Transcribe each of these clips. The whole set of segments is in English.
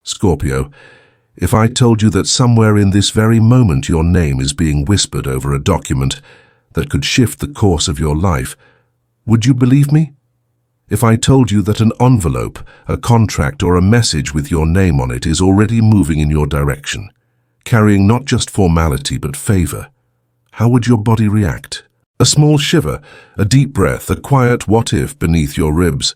Scorpio, if I told you that somewhere in this very moment your name is being whispered over a document that could shift the course of your life, would you believe me? If I told you that an envelope, a contract, or a message with your name on it is already moving in your direction, carrying not just formality but favor, how would your body react? A small shiver, a deep breath, a quiet what-if beneath your ribs.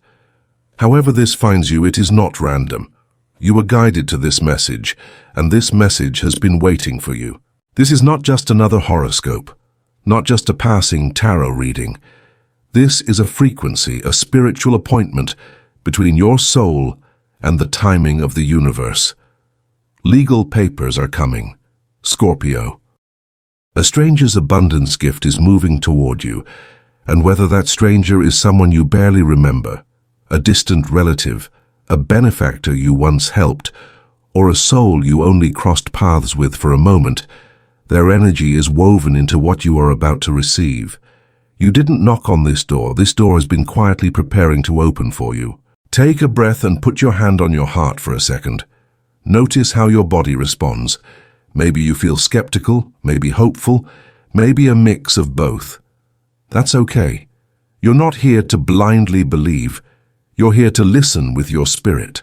However this finds you, it is not random. You were guided to this message, and this message has been waiting for you. This is not just another horoscope, not just a passing tarot reading. This is a frequency, a spiritual appointment between your soul and the timing of the universe. Legal papers are coming, Scorpio. A stranger's abundance gift is moving toward you, and whether that stranger is someone you barely remember, a distant relative, a benefactor you once helped, or a soul you only crossed paths with for a moment, their energy is woven into what you are about to receive. You didn't knock on this door has been quietly preparing to open for you. Take a breath and put your hand on your heart for a second. Notice how your body responds. Maybe you feel skeptical, maybe hopeful, maybe a mix of both. That's okay. You're not here to blindly believe. You're here to listen with your spirit.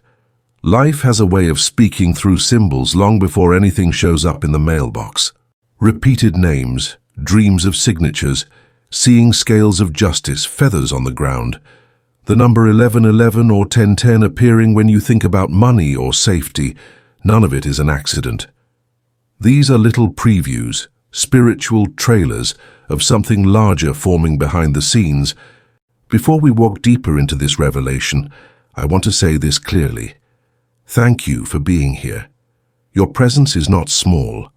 Life has a way of speaking through symbols long before anything shows up in the mailbox. Repeated names, dreams of signatures, seeing scales of justice, feathers on the ground. The number 1111 or 1010 appearing when you think about money or safety. None of it is an accident. These are little previews, spiritual trailers of something larger forming behind the scenes. Before we walk deeper into this revelation, I want to say this clearly. Thank you for being here. Your presence is not small.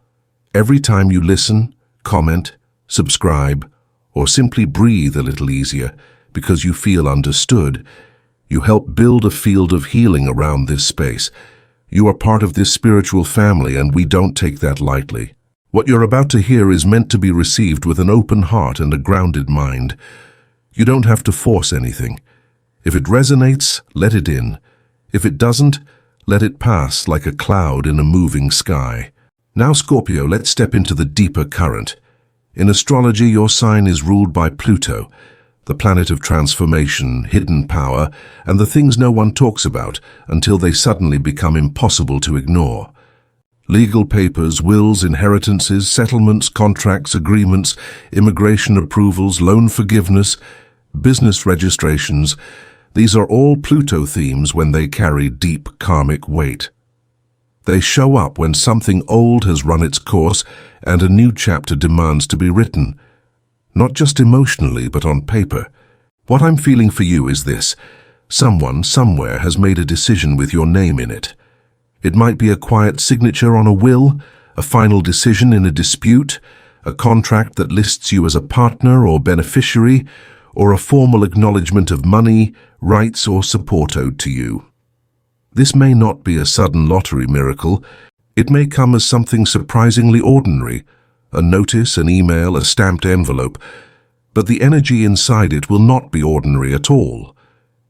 Every time you listen, comment, subscribe, or simply breathe a little easier because you feel understood, you help build a field of healing around this space. You are part of this spiritual family, and we don't take that lightly. What you're about to hear is meant to be received with an open heart and a grounded mind. You don't have to force anything. If it resonates, let it in. If it doesn't, let it pass like a cloud in a moving sky. Now, Scorpio, let's step into the deeper current. In astrology, your sign is ruled by Pluto, the planet of transformation, hidden power, and the things no one talks about until they suddenly become impossible to ignore. Legal papers, wills, inheritances, settlements, contracts, agreements, immigration approvals, loan forgiveness, business registrations. These are all Pluto themes when they carry deep karmic weight. They show up when something old has run its course and a new chapter demands to be written. Not just emotionally, but on paper. What I'm feeling for you is this. Someone, somewhere, has made a decision with your name in it. It might be a quiet signature on a will, a final decision in a dispute, a contract that lists you as a partner or beneficiary, or a formal acknowledgement of money, rights, or support owed to you. This may not be a sudden lottery miracle. It may come as something surprisingly ordinary, a notice, an email, a stamped envelope, but the energy inside it will not be ordinary at all.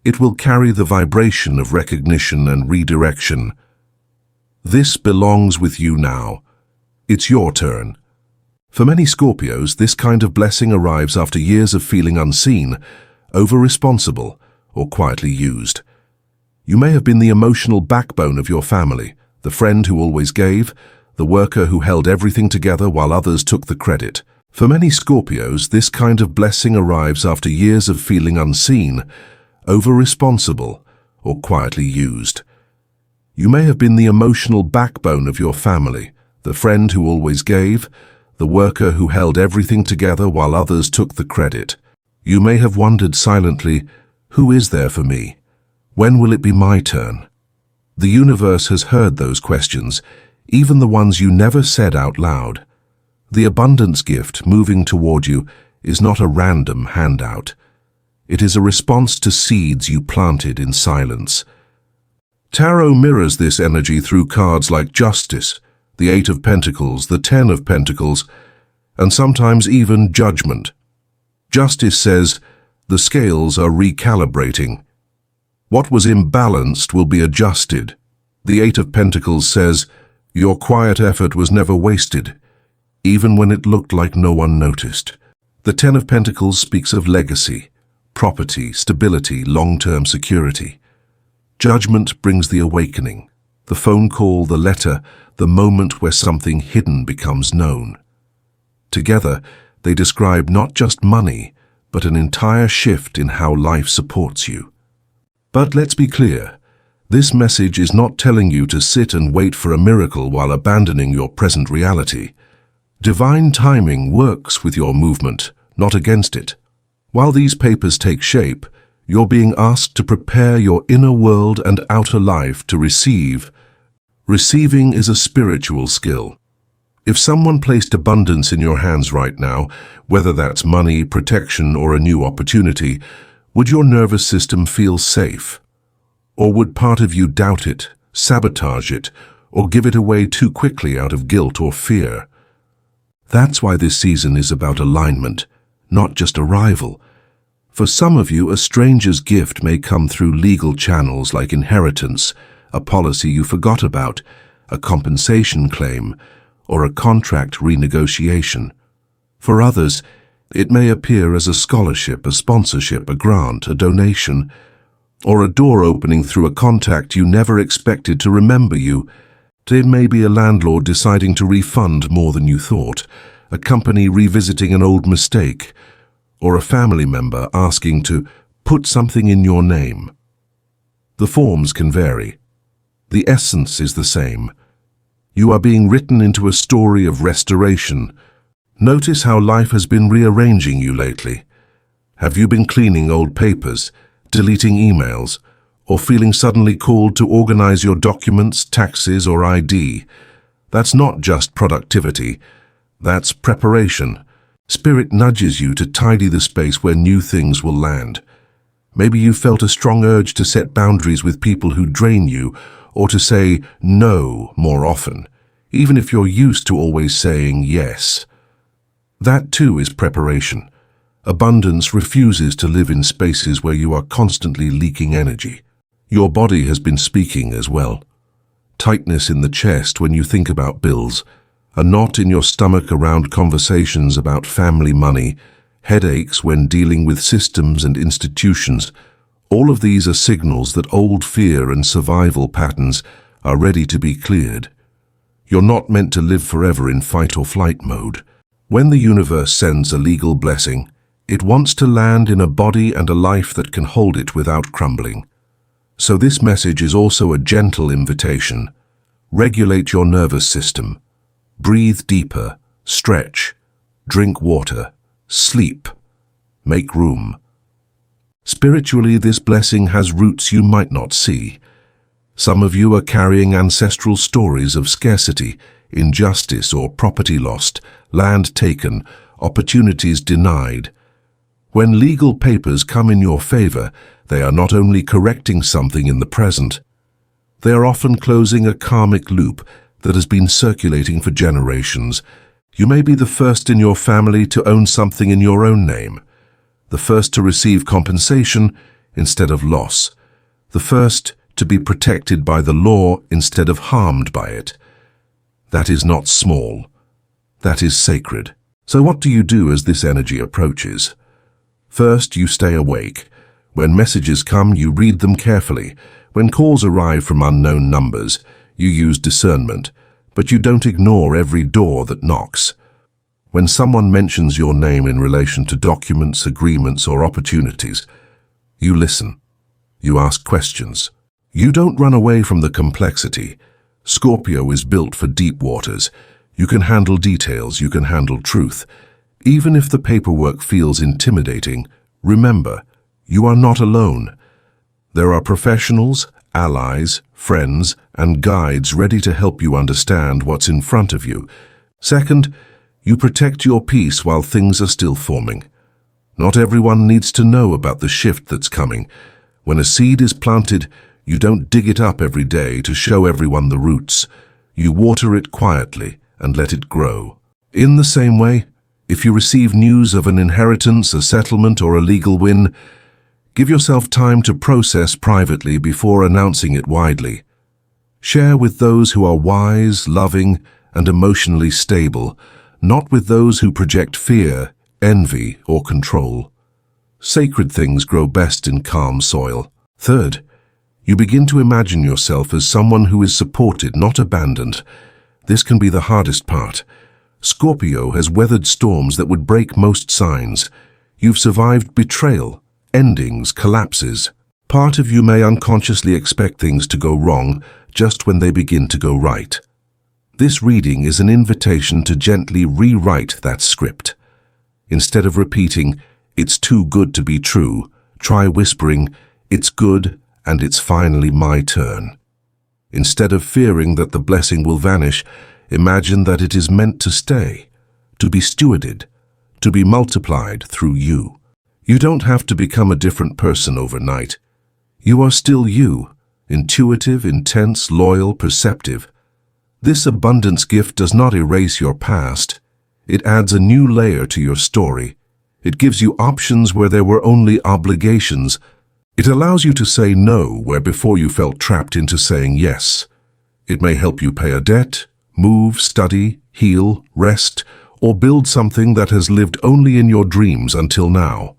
It will carry the vibration of recognition and redirection. This belongs with you now. It's your turn. For many Scorpios, this kind of blessing arrives after years of feeling unseen, over-responsible, or quietly used. You may have been the emotional backbone of your family, the friend who always gave, the worker who held everything together while others took the credit. For many Scorpios, this kind of blessing arrives after years of feeling unseen, over-responsible, or quietly used. You may have been the emotional backbone of your family, the friend who always gave, the worker who held everything together while others took the credit. You may have wondered silently, who is there for me? When will it be my turn? The universe has heard those questions, even the ones you never said out loud. The abundance gift moving toward you is not a random handout. It is a response to seeds you planted in silence. Tarot mirrors this energy through cards like Justice, the 8 of Pentacles, the 10 of Pentacles, and sometimes even Judgment. Justice says, the scales are recalibrating. What was imbalanced will be adjusted. The Eight of Pentacles says, your quiet effort was never wasted, even when it looked like no one noticed. The Ten of Pentacles speaks of legacy, property, stability, long-term security. Judgment brings the awakening, the phone call, the letter, the moment where something hidden becomes known. Together, they describe not just money, but an entire shift in how life supports you. But let's be clear, this message is not telling you to sit and wait for a miracle while abandoning your present reality. Divine timing works with your movement, not against it. While these papers take shape, you're being asked to prepare your inner world and outer life to receive. Receiving is a spiritual skill. If someone placed abundance in your hands right now, whether that's money, protection, or a new opportunity, would your nervous system feel safe? Or would part of you doubt it, sabotage it, or give it away too quickly out of guilt or fear? That's why this season is about alignment, not just arrival. For some of you, a stranger's gift may come through legal channels like inheritance, a policy you forgot about, a compensation claim, or a contract renegotiation. For others, it may appear as a scholarship, a sponsorship, a grant, a donation, or a door opening through a contact you never expected to remember you. It may be a landlord deciding to refund more than you thought, a company revisiting an old mistake, or a family member asking to put something in your name. The forms can vary. The essence is the same. You are being written into a story of restoration. Notice how life has been rearranging you lately. Have you been cleaning old papers, deleting emails, or feeling suddenly called to organize your documents, taxes, or ID? That's not just productivity. That's preparation. Spirit nudges you to tidy the space where new things will land. Maybe you felt a strong urge to set boundaries with people who drain you, or to say no more often, even if you're used to always saying yes. That too is preparation. Abundance refuses to live in spaces where you are constantly leaking energy. Your body has been speaking as well. Tightness in the chest when you think about bills, a knot in your stomach around conversations about family money, headaches when dealing with systems and institutions. All of these are signals that old fear and survival patterns are ready to be cleared. You're not meant to live forever in fight or flight mode. When the universe sends a legal blessing, it wants to land in a body and a life that can hold it without crumbling. So this message is also a gentle invitation. Regulate your nervous system. Breathe deeper, stretch, drink water, sleep, make room. Spiritually, this blessing has roots you might not see. Some of you are carrying ancestral stories of scarcity, injustice, or property lost, land taken, opportunities denied. When legal papers come in your favor, they are not only correcting something in the present, they are often closing a karmic loop that has been circulating for generations. You may be the first in your family to own something in your own name, the first to receive compensation instead of loss, the first to be protected by the law instead of harmed by it. That is not small. That is sacred. So what do you do as this energy approaches? First, you stay awake. When messages come, you read them carefully. When calls arrive from unknown numbers, you use discernment, but you don't ignore every door that knocks. When someone mentions your name in relation to documents, agreements, or opportunities, you listen. You ask questions. You don't run away from the complexity. Scorpio is built for deep waters. You can handle details, you can handle truth. Even if the paperwork feels intimidating, remember, you are not alone. There are professionals, allies, friends, and guides ready to help you understand what's in front of you. Second, you protect your peace while things are still forming. Not everyone needs to know about the shift that's coming. When a seed is planted, you don't dig it up every day to show everyone the roots. You water it quietly and let it grow. In the same way, if you receive news of an inheritance, a settlement, or a legal win, give yourself time to process privately before announcing it widely. Share with those who are wise, loving, and emotionally stable, not with those who project fear, envy, or control. Sacred things grow best in calm soil. Third, you begin to imagine yourself as someone who is supported, not abandoned. This can be the hardest part. Scorpio has weathered storms that would break most signs. You've survived betrayal, endings, collapses. Part of you may unconsciously expect things to go wrong just when they begin to go right. This reading is an invitation to gently rewrite that script. Instead of repeating, "It's too good to be true," try whispering, "It's good and it's finally my turn." Instead of fearing that the blessing will vanish, imagine that it is meant to stay, to be stewarded, to be multiplied through you. You don't have to become a different person overnight. You are still you, intuitive, intense, loyal, perceptive. This abundance gift does not erase your past. It adds a new layer to your story. It gives you options where there were only obligations. It allows you to say no where before you felt trapped into saying yes. It may help you pay a debt, move, study, heal, rest, or build something that has lived only in your dreams until now.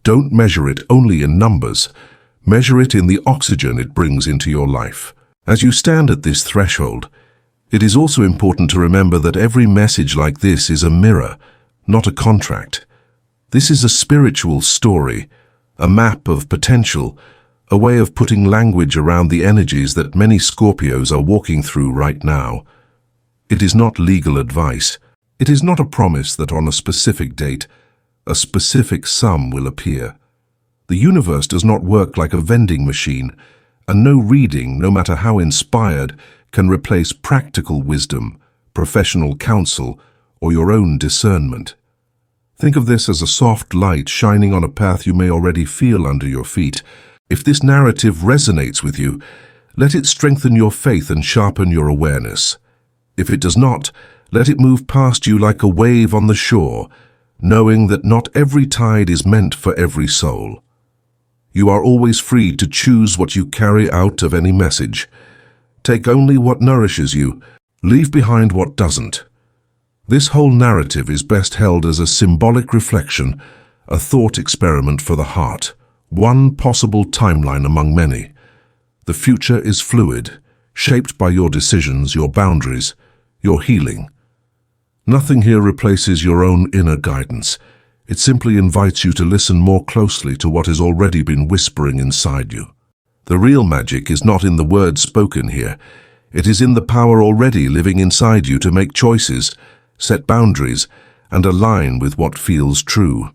Don't measure it only in numbers. Measure it in the oxygen it brings into your life. As you stand at this threshold, it is also important to remember that every message like this is a mirror, not a contract. This is a spiritual story, a map of potential, a way of putting language around the energies that many Scorpios are walking through right now. It is not legal advice. It is not a promise that on a specific date, a specific sum will appear. The universe does not work like a vending machine, and no reading, no matter how inspired, can replace practical wisdom, professional counsel, or your own discernment. Think of this as a soft light shining on a path you may already feel under your feet. If this narrative resonates with you, let it strengthen your faith and sharpen your awareness. If it does not, let it move past you like a wave on the shore, knowing that not every tide is meant for every soul. You are always free to choose what you carry out of any message. Take only what nourishes you, leave behind what doesn't. This whole narrative is best held as a symbolic reflection, a thought experiment for the heart, one possible timeline among many. The future is fluid, shaped by your decisions, your boundaries, your healing. Nothing here replaces your own inner guidance. It simply invites you to listen more closely to what has already been whispering inside you. The real magic is not in the words spoken here. It is in the power already living inside you to make choices, set boundaries, and align with what feels true.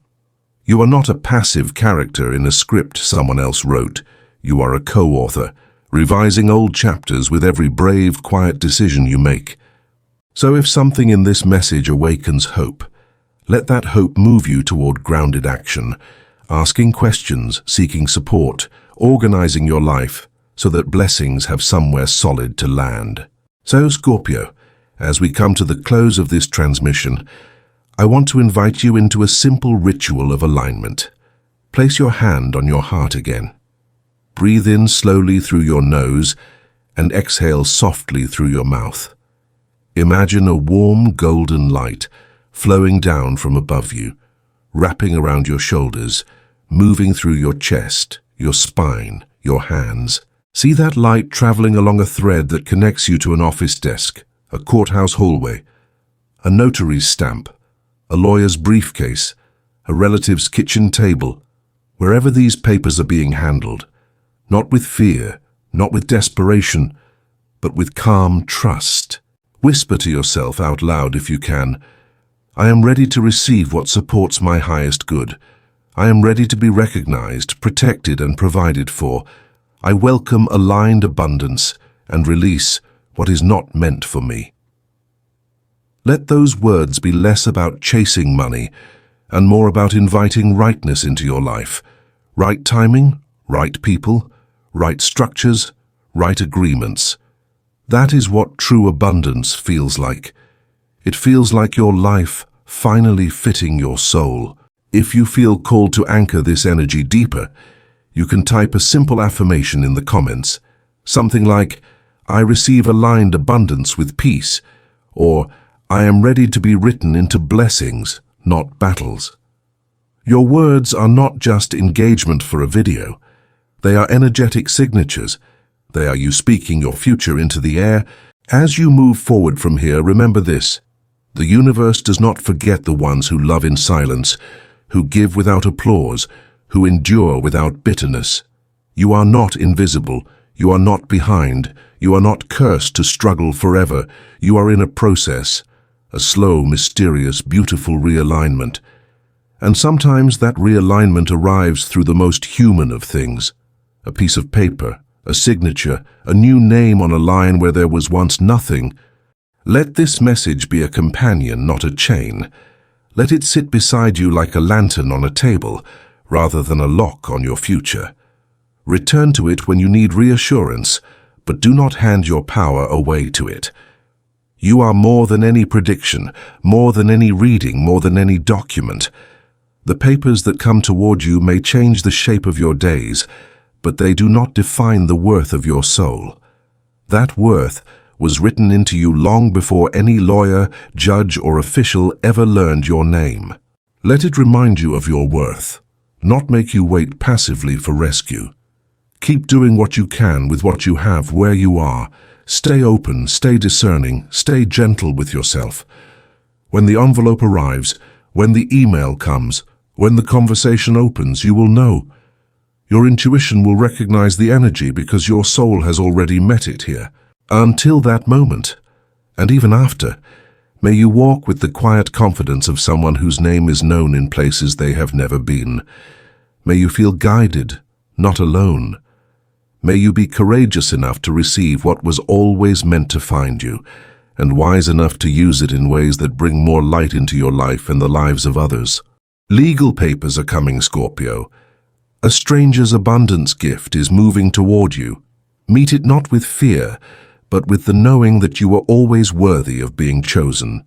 You are not a passive character in a script someone else wrote. You are a co-author, revising old chapters with every brave, quiet decision you make. So if something in this message awakens hope, let that hope move you toward grounded action, asking questions, seeking support, organizing your life so that blessings have somewhere solid to land. So, Scorpio, as we come to the close of this transmission, I want to invite you into a simple ritual of alignment. Place your hand on your heart again. Breathe in slowly through your nose and exhale softly through your mouth. Imagine a warm golden light flowing down from above you, wrapping around your shoulders, moving through your chest, your spine, your hands. See that light traveling along a thread that connects you to an office desk, a courthouse hallway, a notary's stamp, a lawyer's briefcase, a relative's kitchen table, wherever these papers are being handled, not with fear, not with desperation, but with calm trust. Whisper to yourself out loud if you can, I am ready to receive what supports my highest good. I am ready to be recognized, protected, and provided for. I welcome aligned abundance and release what is not meant for me. Let those words be less about chasing money and more about inviting rightness into your life. Right timing, right people, right structures, right agreements. That is what true abundance feels like. It feels like your life finally fitting your soul. If you feel called to anchor this energy deeper, you can type a simple affirmation in the comments. Something like, I receive aligned abundance with peace, or I am ready to be written into blessings, not battles. Your words are not just engagement for a video. They are energetic signatures. They are you speaking your future into the air. As you move forward from here, remember this. The universe does not forget the ones who love in silence, who give without applause, who endure without bitterness. You are not invisible. You are not behind. You are not cursed to struggle forever. You are in a process, a slow, mysterious, beautiful realignment. And sometimes that realignment arrives through the most human of things. A piece of paper, a signature, a new name on a line where there was once nothing. Let this message be a companion, not a chain. Let it sit beside you like a lantern on a table, rather than a lock on your future. Return to it when you need reassurance, but do not hand your power away to it. You are more than any prediction, more than any reading, more than any document. The papers that come toward you may change the shape of your days, but they do not define the worth of your soul. That worth was written into you long before any lawyer, judge, or official ever learned your name. Let it remind you of your worth, not make you wait passively for rescue. Keep doing what you can with what you have where you are. Stay open, stay discerning, stay gentle with yourself. When the envelope arrives, when the email comes, when the conversation opens, you will know. Your intuition will recognize the energy because your soul has already met it here. Until that moment, and even after, may you walk with the quiet confidence of someone whose name is known in places they have never been. May you feel guided, not alone. May you be courageous enough to receive what was always meant to find you, and wise enough to use it in ways that bring more light into your life and the lives of others. Legal papers are coming, Scorpio. A stranger's abundance gift is moving toward you. Meet it not with fear, but with the knowing that you are always worthy of being chosen.